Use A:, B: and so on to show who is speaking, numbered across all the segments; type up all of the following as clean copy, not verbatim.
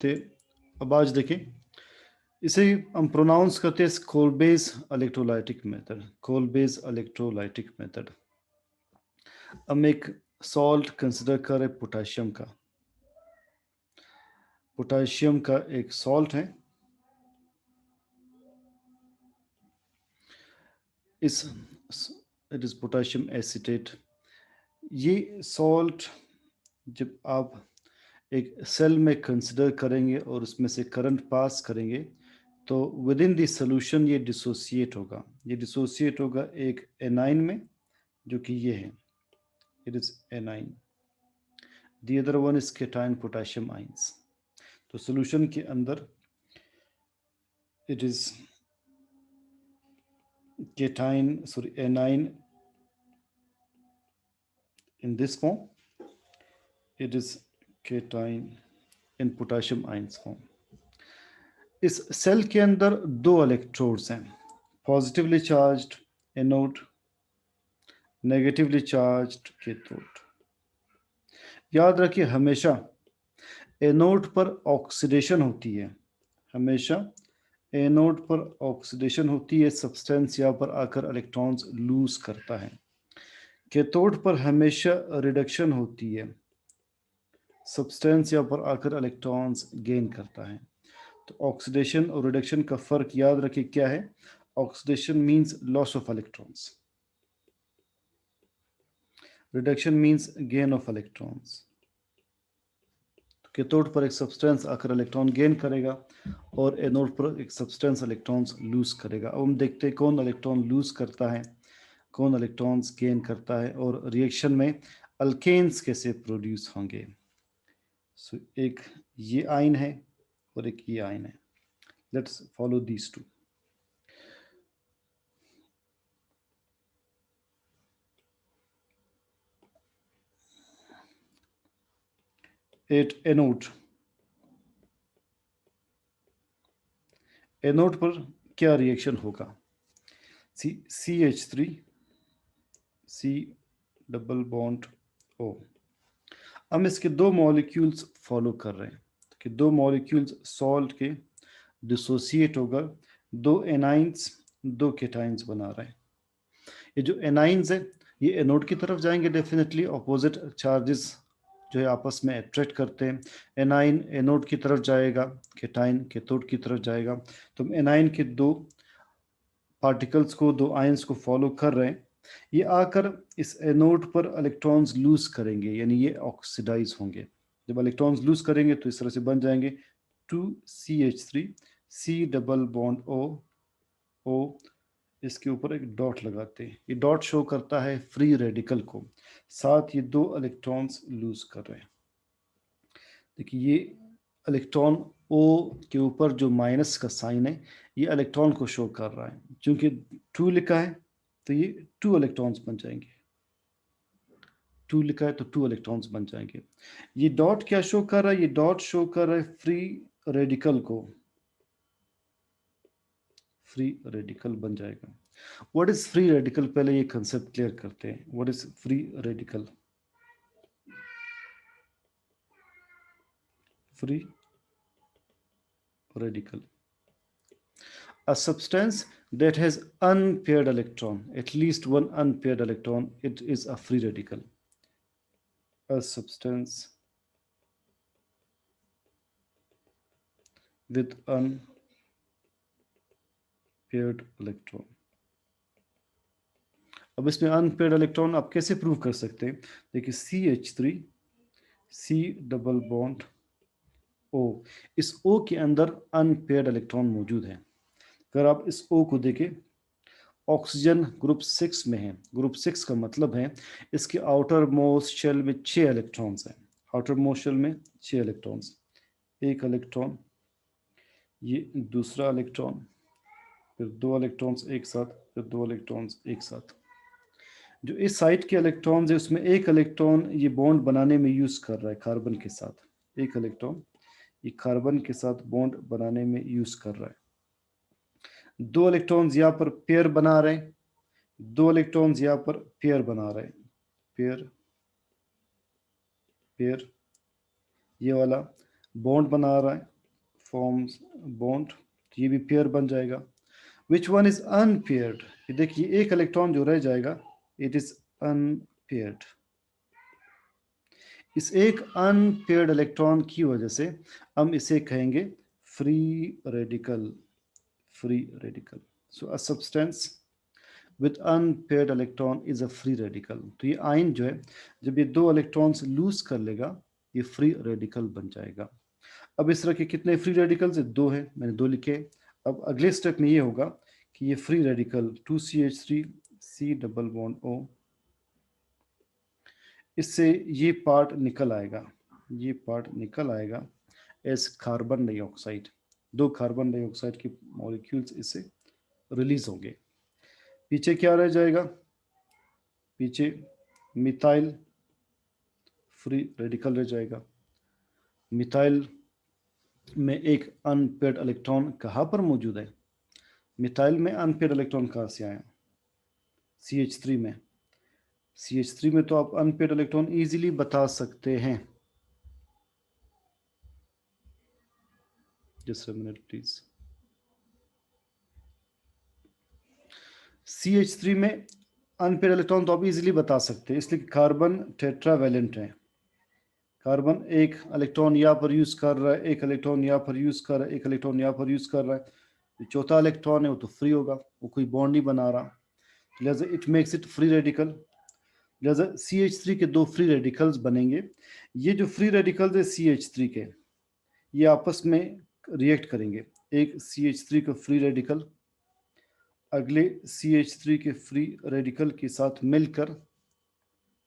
A: तो अब आज देखें, इसे हम प्रोनाउंस करते हैं Kolbe's electrolytic method. Kolbe's electrolytic method. हम एक सॉल्ट कंसिडर करें पोटाशियम का। पोटाशियम का एक सॉल्ट है। इस इट इज़ पोटाशियम एसीटेट। ये सॉल्ट जब आप एक सेल में कंसिडर करेंगे और उसमें से करंट पास करेंगे तो विद इन द सोल्यूशन ये डिसोसिएट होगा। ये डिसोसिएट होगा एक एनाइन में, जो कि ये है, it is A9. The other one is cation potassium ions. तो सोल्यूशन के अंदर it is cation A9 in this form, it is cation in potassium ions form. इस सेल के अंदर दो इलेक्ट्रोड्स हैं, positively charged anode, negatively charged cathode. याद रखिए हमेशा एनोड पर ऑक्सीडेशन होती है, हमेशा एनोड पर ऑक्सीडेशन होती है, सब्सटेंस यहाँ पर आकर इलेक्ट्रॉन्स लूज करता है। कैथोड पर हमेशा रिडक्शन होती है, सब्सटेंस यहाँ पर आकर इलेक्ट्रॉन्स गेन करता है। तो ऑक्सीडेशन और रिडक्शन का फर्क याद रखिए क्या है। Oxidation means loss of electrons, reduction means gain of electrons. Cathode पर एक सब्सटेंस आकर इलेक्ट्रॉन गेन करेगा और एनोड पर एक सब्सटेंस इलेक्ट्रॉन्स लूज करेगा। अब हम देखते हैं कौन इलेक्ट्रॉन लूज करता है, कौन इलेक्ट्रॉन्स गेन करता है, और रिएक्शन में अल्केन्स कैसे प्रोड्यूस होंगे। सो एक ये आयन है और एक ये आयन है। Let's follow these two. At anode, anode पर क्या रिएक्शन होगा। CH3 C double bond O। हम इसके दो मॉलिक्यूल्स फॉलो कर रहे हैं कि दो मॉलिक्यूल्स सॉल्ट के डिसोसिएट होगा, दो एनाइंस दो केटाइंस बना रहे हैं। ये जो एनाइंस है ये एनोड की तरफ जाएंगे, डेफिनेटली अपोजिट चार्जेस जो है आपस में अट्रैक्ट करते हैं। एनाइन एनोड की तरफ जाएगा, केटाइन कैथोड की तरफ जाएगा। तो हम एनाइन के दो पार्टिकल्स को, दो आयंस को फॉलो कर रहे हैं। ये आकर इस एनोड पर इलेक्ट्रॉन्स लूज करेंगे, यानी ये ऑक्सीडाइज होंगे। जब इलेक्ट्रॉन्स लूज करेंगे तो इस तरह से बन जाएंगे 2CH3 C double bond O। इसके ऊपर एक डॉट लगाते हैं, ये डॉट शो करता है फ्री रेडिकल को, साथ ये दो इलेक्ट्रॉन्स लूज कर रहे हैं। देखिए ये इलेक्ट्रॉन O के ऊपर जो माइनस का साइन है ये इलेक्ट्रॉन को शो कर रहा है, क्योंकि 2 लिखा है तो ये 2 इलेक्ट्रॉन्स बन जाएंगे। 2 लिखा है तो 2 इलेक्ट्रॉन्स बन जाएंगे। ये डॉट क्या शो कर रहा है, ये डॉट शो कर रहा है फ्री रेडिकल को, फ्री रेडिकल बन जाएगा। व्हाट इज फ्री रेडिकल, पहले ये कंसेप्ट क्लियर करते हैं। What is free radical. Free radical, a substance that has unpaired electron, at least one unpaired electron, it is a free radical. A substance with unpaired electron. अब इसमें unpaired electron आप कैसे prove कर सकते हैं। देखिए CH3 C double bond O, इस O के अंदर अनपेयर्ड इलेक्ट्रॉन मौजूद है। अगर आप इस O को देखें, ऑक्सीजन ग्रुप 6 में है। ग्रुप 6 का मतलब है इसके आउटर मोस्ट शेल में 6 इलेक्ट्रॉन्स हैं। आउटर मोस्ट शेल में 6 इलेक्ट्रॉन्स, एक इलेक्ट्रॉन, ये दूसरा इलेक्ट्रॉन, फिर 2 इलेक्ट्रॉन्स एक साथ, फिर 2 इलेक्ट्रॉन्स एक साथ। जो इस साइड के इलेक्ट्रॉन्स है उसमें एक इलेक्ट्रॉन ये बॉन्ड बनाने में यूज कर रहा है कार्बन के साथ। एक इलेक्ट्रॉन ये कार्बन के साथ बॉन्ड बनाने में यूज कर रहा है। 2 इलेक्ट्रॉन्स यहाँ पर पेयर बना रहे हैं, 2 इलेक्ट्रॉन्स यहाँ पर पेयर बना रहे हैं, पेयर पेयर, ये वाला बॉन्ड बना रहा है, फॉर्म्स बॉन्ड, ये भी पेयर बन जाएगा। विच वन इज अनपेयर्ड, ये देखिए एक इलेक्ट्रॉन जो रह जाएगा, इट इज अनपेयर्ड। इस एक अनपेयर्ड इलेक्ट्रॉन की वजह से हम इसे कहेंगे free radical. Free radical, so a substance with unpaired electron is a free radical. तो ये आयन जो है, जब ये दो इलेक्ट्रॉन्स लूज कर लेगा, ये फ्री रेडिकल बन जाएगा। अब इस तरह के कितने फ्री रेडिकल्स है? दो है, मैंने दो लिखे। अब अगले स्टेप में ये होगा कि ये free radical 2CH3 C double bond O, इससे ये पार्ट निकल आएगा, ये पार्ट निकल आएगा एज कार्बन डाइऑक्साइड। दो कार्बन डाइऑक्साइड के मॉलिक्यूल्स इससे रिलीज होंगे। पीछे क्या रह जाएगा? पीछे मिथाइल फ्री रेडिकल रह जाएगा। मिथाइल में एक अनपेयर्ड इलेक्ट्रॉन कहाँ पर मौजूद है? मिथाइल में अनपेयर्ड इलेक्ट्रॉन कहाँ से आया? CH3 में। CH3 में तो आप अनपेयर्ड इलेक्ट्रॉन इजीली बता सकते हैं। Just a minute please. CH3 में अनपेयर्ड इलेक्ट्रॉन तो आप इजीली बता सकते हैं, इसलिए कार्बन टेट्रावैलेंट है। कार्बन एक इलेक्ट्रॉन यहाँ पर यूज कर रहा है, एक इलेक्ट्रॉन यहाँ पर यूज कर रहा है, एक इलेक्ट्रॉन यहाँ पर यूज कर रहा है। जो चौथा इलेक्ट्रॉन है वो तो फ्री होगा, वो कोई बॉन्ड नहीं बना रहा, लिहाजा it makes it free radical. लिहाजा CH3 के दो फ्री रेडिकल्स बनेंगे। ये जो फ्री रेडिकल्स है CH3 के, ये आपस में रिएक्ट करेंगे। एक CH3 का फ्री रेडिकल अगले CH3 के फ्री रेडिकल के साथ मिलकर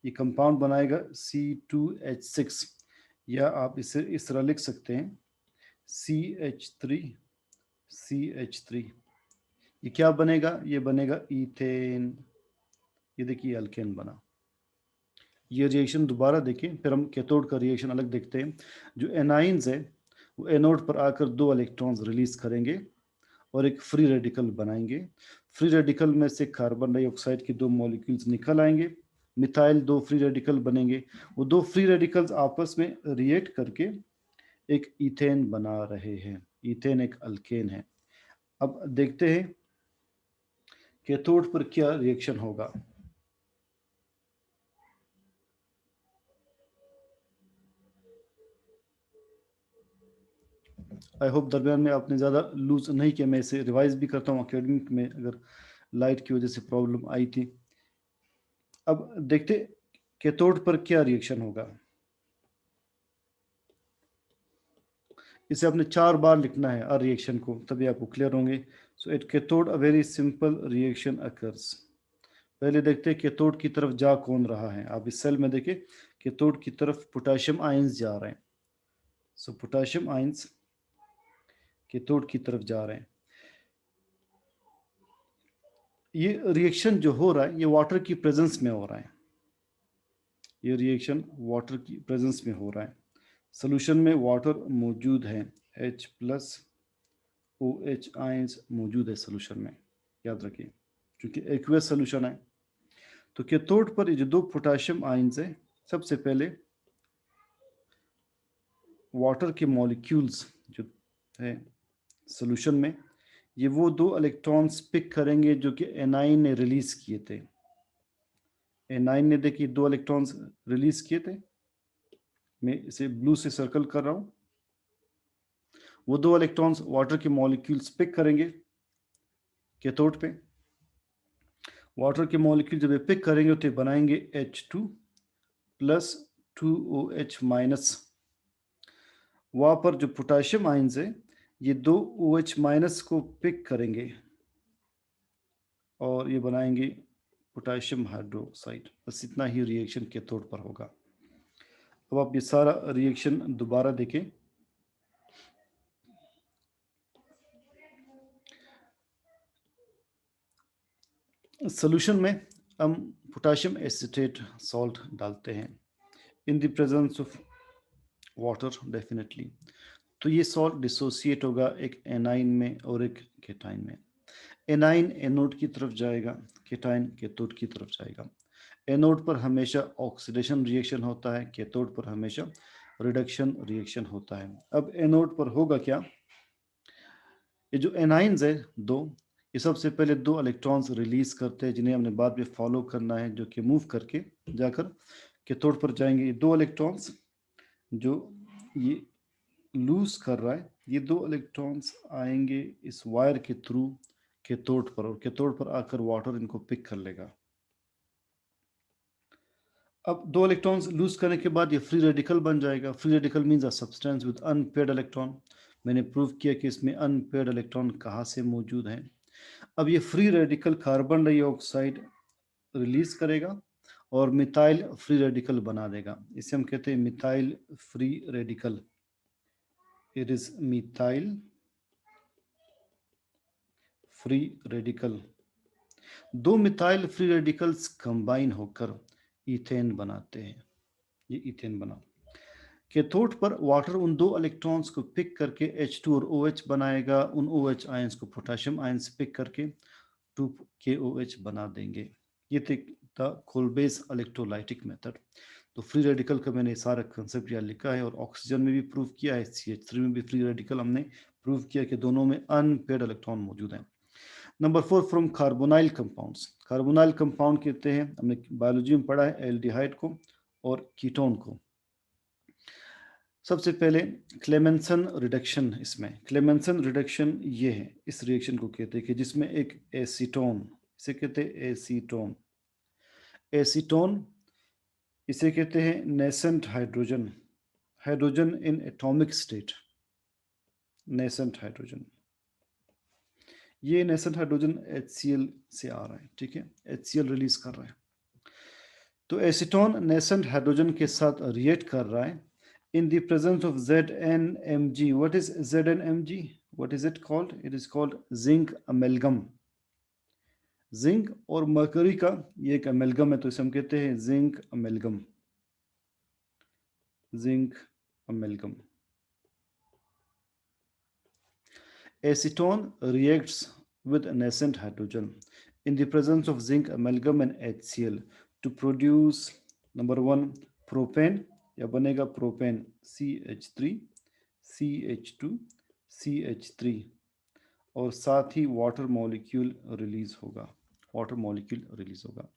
A: ये कंपाउंड बनाएगा C2H6, या आप इसे इस तरह लिख सकते हैं CH3CH3। ये क्या बनेगा? ये बनेगा ईथेन। ये देखिए अल्केन बना। ये रिएक्शन दोबारा देखें, फिर हम कैथोड का रिएक्शन अलग देखते हैं। जो एनाइंस है वो एनोड पर आकर दो इलेक्ट्रॉन्स रिलीज करेंगे और एक फ्री रेडिकल बनाएंगे। फ्री रेडिकल में से कार्बन डाइऑक्साइड के दो मॉलिक्यूल्स निकल आएंगे, मिथाइल दो फ्री रेडिकल बनेंगे। वो दो फ्री रेडिकल्स आपस में रिएक्ट करके एक ईथेन बना रहे हैं। ईथेन एक अल्केन है। अब देखते हैं कैथोड पर क्या रिएक्शन होगा। आई होप दरमियान में आपने ज़्यादा लूज नहीं किया। मैं इसे रिवाइज भी करता हूँ अकेडमिक में, अगर लाइट की वजह से प्रॉब्लम आई थी। अब देखते कैथोड पर क्या रिएक्शन होगा। इसे आपने 4 बार लिखना है हर रिएक्शन को, तभी आपको क्लियर होंगे। So at cathode a very simple reaction occurs. पहले देखते हैं कैथोड की तरफ जा कौन रहा है। आप इस सेल में देखिए कैथोड की तरफ पोटेशियम आयंस जा रहे हैं। सो पोटेशियम आयंस कैथोड की तरफ जा रहे हैं। ये रिएक्शन जो हो रहा है ये वाटर की प्रेजेंस में हो रहा है। ये रिएक्शन वाटर की प्रेजेंस में हो रहा है। सोल्यूशन में वाटर मौजूद है, H प्लस OH आयंस मौजूद है सोल्यूशन में, याद रखिए, क्योंकि एक्वस सोल्यूशन है। तो कैथोड पर ये जो दो पोटेशियम आयंस है, सबसे पहले वाटर के मॉलिक्यूल्स जो है सोल्यूशन में, ये वो दो इलेक्ट्रॉन्स पिक करेंगे जो कि एनाइन ने रिलीज किए थे। एनाइन ने देखिए दो इलेक्ट्रॉन्स रिलीज किए थे, मैं इसे ब्लू से सर्कल कर रहा हूँ। वो दो इलेक्ट्रॉन्स वाटर के मॉलिक्यूल्स पिक करेंगे कैथोड पे। वाटर के मॉलिक्यूल जब ये पिक करेंगे तो बनाएंगे H2 प्लस 2OH माइनस। वहाँ पर जो पोटेशियम आयंस है ये दो OH माइनस को पिक करेंगे और ये बनाएंगे पोटेशियम हाइड्रोक्साइड। बस इतना ही रिएक्शन कैथोड पर होगा। अब आप ये सारा रिएक्शन दोबारा देखें। सोल्यूशन में हम पोटेशियम एसिटेट सॉल्ट डालते हैं in the presence of water definitely. तो ये सॉल्ट डिसोसिएट होगा एक एनाइन में और एक केटाइन में। एनाइन एनोड की तरफ जाएगा, केटाइन कैथोड की तरफ जाएगा। एनोड पर हमेशा ऑक्सीडेशन रिएक्शन होता है, कैथोड पर हमेशा रिडक्शन रिएक्शन होता है। अब एनोड पर होगा क्या? ये जो एनाइंस है दो, ये सबसे पहले दो इलेक्ट्रॉन्स रिलीज करते हैं जिन्हें हमने बाद में फॉलो करना है, जो कि मूव करके जाकर कैथोड पर जाएंगे। ये दो इलेक्ट्रॉन्स जो ये लूज कर रहा है, ये दो इलेक्ट्रॉन्स आएंगे इस वायर के थ्रू कैथोड पर, और कैथोड पर आकर वाटर इनको पिक कर लेगा। अब दो इलेक्ट्रॉन्स लूज करने के बाद ये फ्री रेडिकल बन जाएगा। Free radical means a substance with unpaired electron. मैंने प्रूव किया कि इसमें अनपेयर्ड इलेक्ट्रॉन कहाँ से मौजूद हैं। अब ये free radical carbon dioxide release करेगा और मिथाइल फ्री रेडिकल बना देगा। इसे हम कहते हैं methyl free radical. It is methyl free radical. दो मिथाइल फ्री रेडिकल्स कंबाइन होकर इथेन बनाते हैं। ये इथेन बना। कैथोड पर वाटर उन दो इलेक्ट्रॉन्स को पिक करके H2 और OH बनाएगा। उन OH आयंस को पोटेशियम आयंस पिक करके 2KOH बना देंगे। ये था कोल्बेज इलेक्ट्रोलाइटिक मेथड। तो फ्री रेडिकल का मैंने सारा कंसेप्ट यहाँ लिखा है, और ऑक्सीजन में भी प्रूव किया है, CH3 में भी फ्री रेडिकल हमने प्रूव किया कि दोनों में अनपेयर्ड इलेक्ट्रॉन मौजूद हैं। Number 4, from carbonyl compounds. Carbonyl compound कहते हैं, हमने बायोलॉजी में पढ़ा है, एल्डिहाइड को और कीटोन को। सबसे पहले क्लेमेंसन रिडक्शन। इसमें क्लेमेंसन रिडक्शन ये है, इस रिएक्शन को कहते हैं कि जिसमें एक एसीटोन, इसे कहते हैं एसीटोन। एसीटोन इसे कहते हैं nascent hydrogen. Hydrogen in atomic state, nascent hydrogen. ये नेसेंट हाइड्रोजन HCl से आ रहा है, ठीक है, HCl रिलीज कर रहा है। तो एसीटोन नेसेंट हाइड्रोजन के साथ रिएक्ट कर रहा है in the presence of ZnMg. What is ZnMg? What is it called? It is called zinc amalgam. Zinc और मरकरी का ये एक अमेलगम है, तो इसे हम कहते हैं zinc amalgam. Zinc amalgam. Acetone reacts with nascent hydrogen in the presence of zinc amalgam and HCl to produce number 1 propane, या बनेगा प्रोपेन CH3 CH2 CH3, और साथ ही वाटर मॉलिक्यूल रिलीज होगा। वाटर मॉलिक्यूल रिलीज होगा।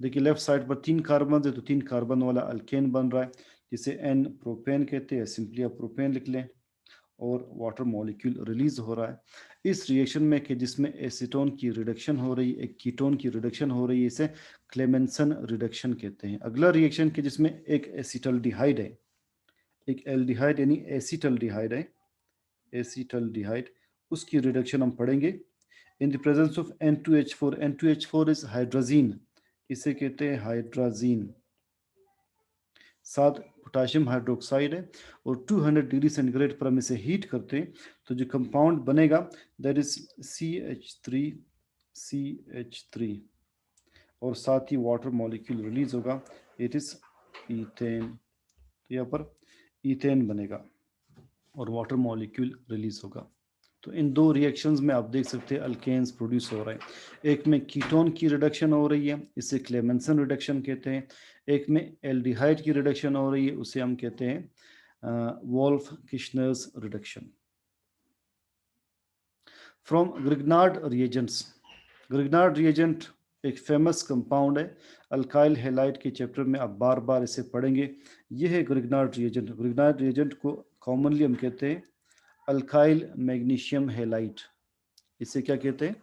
A: देखिए left side पर 3 carbon है, तो 3 कार्बन वाला अल्केन बन रहा है, जिसे N प्रोपेन कहते हैं, सिंपली आप प्रोपेन लिख लें, और वाटर मॉलिक्यूल रिलीज हो रहा है इस रिएक्शन में, कि जिसमें एसीटोन की रिडक्शन हो रही है, एक कीटोन की रिडक्शन हो रही है, इसे क्लेमेंसन रिडक्शन कहते हैं। अगला रिएक्शन के जिसमें एक एसिटल्डिहाइड है, एक एल्डिहाइड यानी एसिटल्डिहाइड है, एसिटल्डिहाइड, उसकी रिडक्शन हम पढ़ेंगे in the presence of N2H4। N2H4 is hydrazine, इसे कहते हैं हाइड्राजीन। साथ पोटाशियम हाइड्रोक्साइड है, और 200 डिग्री सेंटीग्रेड पर हम इसे हीट करते हैं, तो जो कंपाउंड बनेगा दैट इज CH3, और साथ ही वाटर मॉलिक्यूल रिलीज होगा, इट इज ईथेन। तो यहाँ पर ईथेन बनेगा और वाटर मॉलिक्यूल रिलीज होगा। तो इन दो रिएक्शंस में आप देख सकते हैं अल्केन्स प्रोड्यूस हो रहे हैं। एक में कीटोन की रिडक्शन हो रही है, इसे क्लेमेंसन रिडक्शन कहते हैं। एक में एल्डिहाइड की रिडक्शन हो रही है, उसे हम कहते हैं Wolff Kishner's reduction. From Grignard reagents. Grignard reagent एक फेमस कंपाउंड है, अल्काइल हैलाइड के चैप्टर में आप बार बार इसे पढ़ेंगे। यह है ग्रिग्नार्ड रिएजेंट। ग्रिग्नार्ड रिएजेंट को कॉमनली हम कहते हैं अल्काइल मैग्नीशियम हैलाइड। इसे क्या कहते हैं?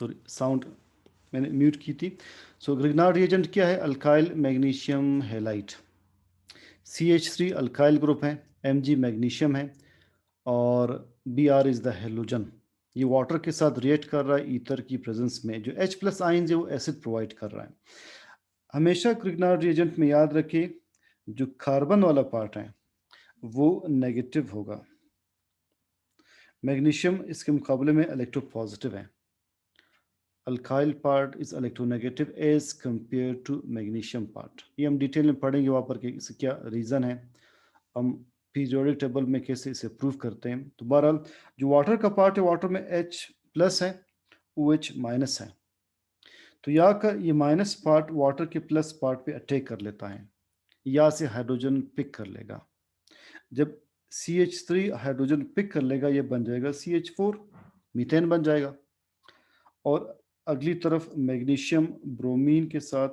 A: सॉरी साउंड मैंने म्यूट की थी। सो ग्रिग्नार्ड रिएजेंट क्या है? Alkyl magnesium halide. CH3 alkyl group है, Mg मैग्नीशियम है, और Br इज द हेलोजन। ये वाटर के साथ रिएक्ट कर रहा है ईथर की प्रेजेंस में। जो H प्लस आयन है वो एसिड प्रोवाइड कर रहा है। हमेशा ग्रिग्नार्ड रिएजेंट में याद रखिए जो कार्बन वाला पार्ट है वो नेगेटिव होगा। मैग्नीशियम इसके मुकाबले में इलेक्ट्रोपॉजिटिव है। Alkyl part is electronegative as compare to magnesium part. ये हम डिटेल में पढ़ेंगे वहाँ पर कि इससे क्या रीज़न है, हम पीरियोडिक टेबल में कैसे इसे प्रूव करते हैं। तो बहरहाल जो वाटर का पार्ट है, वाटर में H प्लस है, OH माइनस है। तो यहाँ का ये माइनस पार्ट वाटर के प्लस पार्ट पे अटैक कर लेता है, यहाँ से हाइड्रोजन पिक कर लेगा। जब CH3 हाइड्रोजन पिक कर लेगा, ये बन जाएगा CH4, मीथेन बन जाएगा। और अगली तरफ मैग्नीशियम ब्रोमीन के साथ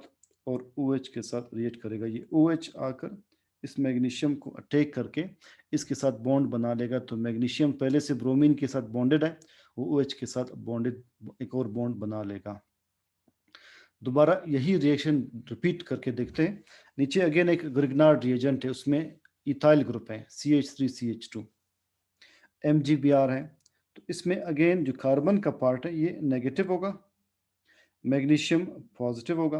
A: और OH के साथ रिएक्ट करेगा। ये OH आकर इस मैग्नीशियम को अटैक करके इसके साथ बॉन्ड बना लेगा। तो मैग्नीशियम पहले से ब्रोमीन के साथ बॉन्डेड है, वो OH के साथ बॉन्डेड एक और बॉन्ड बना लेगा। दोबारा यही रिएक्शन रिपीट करके देखते हैं। नीचे अगेन एक ग्रिग्नार्ड रिएजेंट है, उसमें इथाइल ग्रुप है CH3CH2, MgBr है। तो इसमें अगेन जो कार्बन का पार्ट है ये नेगेटिव होगा, मैग्नीशियम पॉजिटिव होगा।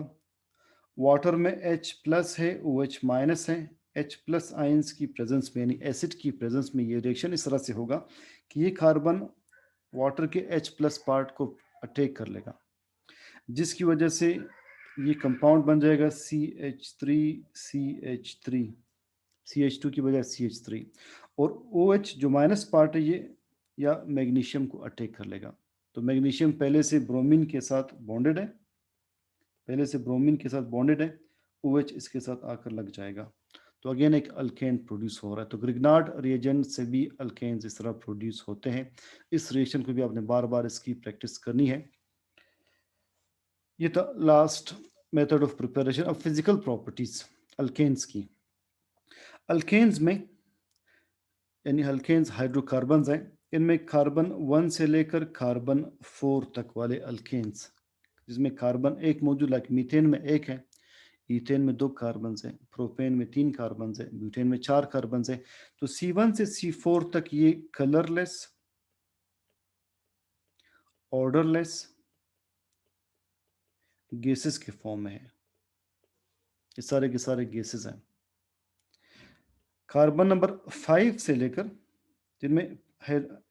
A: वाटर में H प्लस है, OH माइनस है। H प्लस आयंस की प्रेजेंस में, यानी एसिड की प्रेजेंस में, ये रिएक्शन इस तरह से होगा कि ये कार्बन वाटर के H प्लस पार्ट को अटैक कर लेगा, जिसकी वजह से ये कंपाउंड बन जाएगा CH3CH3, CH2 की बजाय CH3। और OH जो माइनस पार्ट है ये या मैग्नीशियम को अटैक कर लेगा। तो मैग्नीशियम पहले से ब्रोमीन के साथ बॉन्डेड है, पहले से ब्रोमीन के साथ बॉन्डेड है, OH इसके साथ आकर लग जाएगा। तो अगेन एक अल्केन प्रोड्यूस हो रहा है। तो ग्रिग्नार्ड रिएजेंट से भी अल्केन्स इस तरह प्रोड्यूस होते हैं। इस रिएक्शन को भी आपने बार बार इसकी प्रैक्टिस करनी है। ये था last method of preparation. Of physical properties alkanes की। अल्केन्स में यानी अल्केन्स हाइड्रोकार्बन्स हैं, इनमें कार्बन 1 से लेकर कार्बन 4 तक वाले अल्केन्स, जिसमें कार्बन एक मौजूद, लाइक मीथेन में एक है, ईथेन में 2 कार्बन है, प्रोपेन में 3 कार्बन है, ब्यूटेन में 4 कार्बन है। तो C1 से C4 तक ये कलरलेस, ऑर्डरलेस गैसेस के फॉर्म में है। ये सारे के सारे गैसेस हैं। कार्बन नंबर 5 से लेकर, जिनमें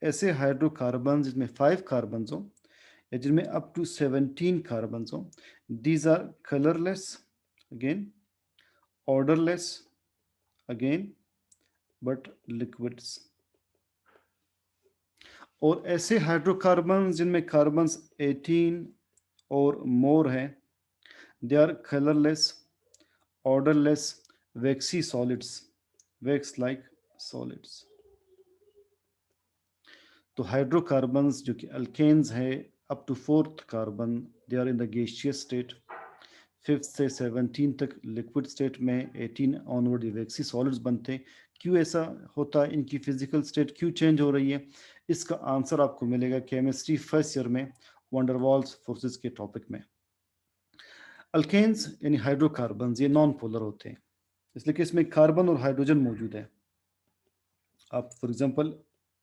A: ऐसे हाइड्रोकार्बन जिसमें 5 कार्बन हो या जिनमें अप टू 17 कार्बन हो, these are colourless again, odourless again, but liquids. और ऐसे हाइड्रोकार्बन जिनमें कार्बन 18 और मोर है, they are colourless, odourless, waxy solids, wax like solids. तो हाइड्रोकार्बन्स जो कि अल्केन्स है, up to 4th carbon they are in the gaseous state, 5th से 17 तक लिक्विड स्टेट में, 18 ऑनवर्ड ये वैक्सी सॉलिड्स बनते हैं। क्यों ऐसा होता है, इनकी फिजिकल स्टेट क्यों चेंज हो रही है, इसका आंसर आपको मिलेगा केमिस्ट्री फर्स्ट ईयर में वंडरवाल्स फोर्सेस के टॉपिक में। अल्केन्स यानी हाइड्रोकार्बन्स ये नॉन पोलर होते हैं, इसलिए कि इसमें कार्बन और हाइड्रोजन मौजूद है। आप फॉर एग्जांपल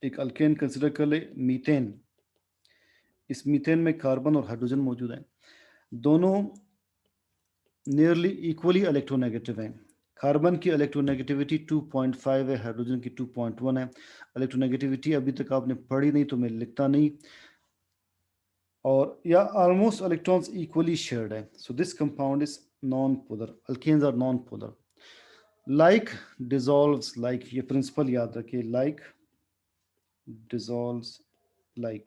A: एक अल्केन कंसिडर कर ले, मीथेन। इस मीथेन में कार्बन और हाइड्रोजन मौजूद है, दोनों नियरली इक्वली इलेक्ट्रोनेगेटिव हैं। कार्बन की इलेक्ट्रोनेगेटिविटी 2.5 है, हाइड्रोजन की 2.1 है। इलेक्ट्रोनेगेटिविटी अभी तक आपने पढ़ी नहीं तो मैं लिखता नहीं। और या ऑलमोस्ट इलेक्ट्रॉन्स इक्वली शेयर्ड है। So this compound is non polar, alkanes are non polar. Like dissolves like, ये प्रिंसिपल याद रखिए, लाइक डिसॉल्व्स लाइक।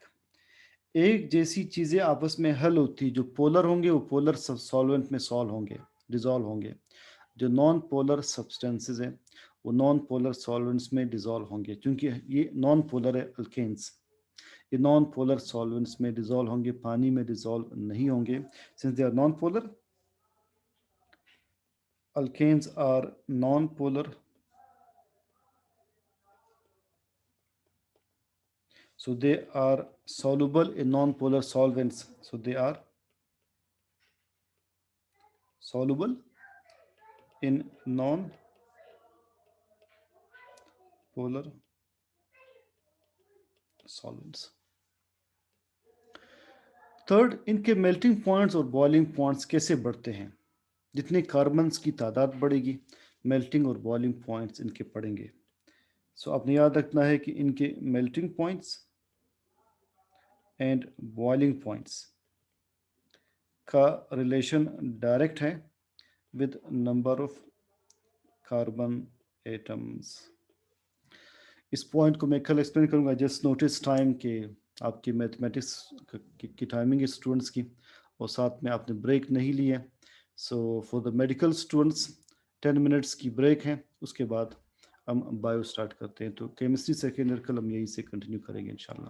A: एक जैसी चीजें आपस में हल होती, जो पोलर होंगे वो पोलर सॉल्वेंट में सॉल्व होंगे, डिसॉल्व होंगे। जो नॉन पोलर सब्सटेंसेस हैं वो नॉन पोलर सॉल्वेंट्स में डिसॉल्व होंगे, क्योंकि ये नॉन पोलर है अल्केन्स। ये नॉन पोलर सॉल्वेंट्स में डिसॉल्व होंगे, पानी में डिसॉल्व नहीं होंगे। Since they are non polar, alkanes are non-polar So they are soluble in non-polar solvents. So they are soluble in non-polar solvents. Third, इनके melting points और boiling points कैसे बढ़ते हैं? जितनी कार्बन्स की तादाद बढ़ेगी, मेल्टिंग और बॉइलिंग पॉइंट्स इनके बढ़ेंगे. सो आपने याद रखना है कि इनके melting points and boiling points का रिलेशन डायरेक्ट है with number of carbon atoms. इस पॉइंट को मैं कल एक्सप्लेन करूंगा. जस्ट नोटिस टाइम के आपकी मैथमेटिक्स की टाइमिंग है स्टूडेंट्स की, और साथ में आपने ब्रेक नहीं लिया. So for the medical students 10 minutes की ब्रेक है, उसके बाद हम बायो स्टार्ट करते हैं. तो केमिस्ट्री सेकेंड ईयर कल हम यहीं से कंटिन्यू करेंगे इंशाल्लाह.